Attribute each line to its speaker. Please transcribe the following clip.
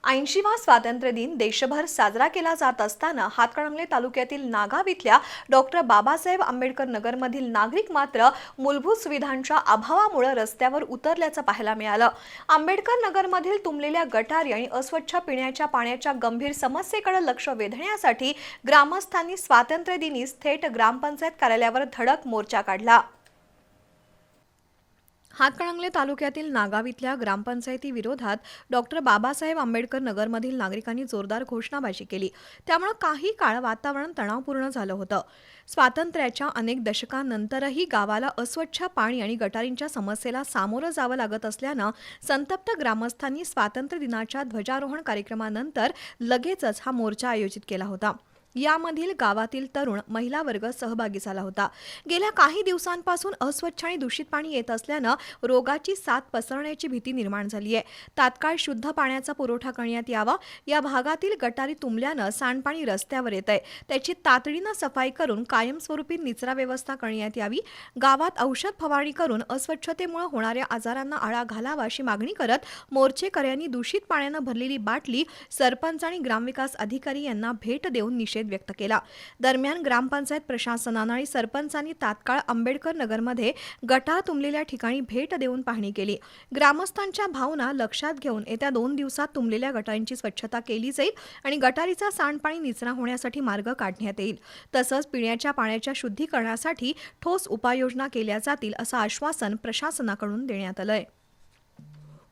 Speaker 1: 80वा स्वातंत्र्य दिन देशभर साजरा केला जात असताना हातकणंगले तालुक्यातील नागाव इथल्या डॉक्टर बाबासाहेब आंबेडकर नगरमधील नागरिक मात्र मूलभूत सुविधांच्या अभावामुळे रस्त्यावर उतरल्याचं पाहायला मिळालं। आंबेडकर नगरमधील तुंबलेल्या गटारी आणि अस्वच्छ पिण्याच्या पाण्याच्या गंभीर समस्येकडे लक्ष वेधण्यासाठी ग्रामस्थांनी स्वातंत्र्य दिनी थेट ग्रामपंचायत कार्यालयावर धडक मोर्चा काढला। हातकणंगले तालुक्यातील नागाव इथल्या ग्रामपंचायती विरोधात डॉक्टर बाबासाहेब आंबेडकर नगरमधील नागरिकांनी जोरदार घोषणाबाजी केली। त्यामुळे काही काळ वातावरण तणावपूर्ण झालं होतं। स्वातंत्र्याच्या अनेक दशकांनंतरही गावाला अस्वच्छ पाणी आणि गटारींच्या समस्येला सामोरं जावं लागत असल्यानं संतप्त ग्रामस्थांनी स्वातंत्र्य दिनाच्या ध्वजारोहण कार्यक्रमानंतर लगेचच हा मोर्चा आयोजित केला होता। यामधील गावातील तरुण महिला वर्ग सहभागी झाला होता। गेल्या काही दिवसांपासून अस्वच्छ आणि दूषित पाणी येत असल्यानं रोगाची साथ पसरण्याची भीती निर्माण झाली आहे। तात्काळ शुद्ध पाण्याचा पुरवठा करण्यात यावा। या भागातील गटारी तुंबल्यानं सांडपाणी रस्त्यावर येत आहे, त्याची तातडीनं सफाई करून कायमस्वरूपी निचरा व्यवस्था करण्यात यावी। गावात औषध फवारणी करून अस्वच्छतेमुळे होणाऱ्या आजारांना आळा घालावा अशी मागणी करत मोर्चेकऱ्यांनी दूषित पाण्यानं भरलेली बाटली सरपंच आणि ग्रामविकास अधिकारी यांना भेट देऊन निषेध व्यक्त केला। दरम्यान ग्रामपंचायत प्रशासनाने आणि सरपंचांनी तात्काळ आंबेडकर नगरमध्ये गटार तुंबलेल्या ठिकाणी भेट देऊन पाहणी केली। ग्रामस्थांच्या भावना लक्षात घेऊन येत्या 2 दिवसात तुंबलेल्या गटारींची स्वच्छता केली जाईल आणि गटारीचा सांडपाणी निचरा होण्यासाठी मार्ग काढण्यात येईल। तसंच पिण्याच्या पाण्याच्या शुद्धीकरणासाठी ठोस उपाययोजना केल्या जातील असं आश्वासन प्रशासनाकडून देण्यात आलंय।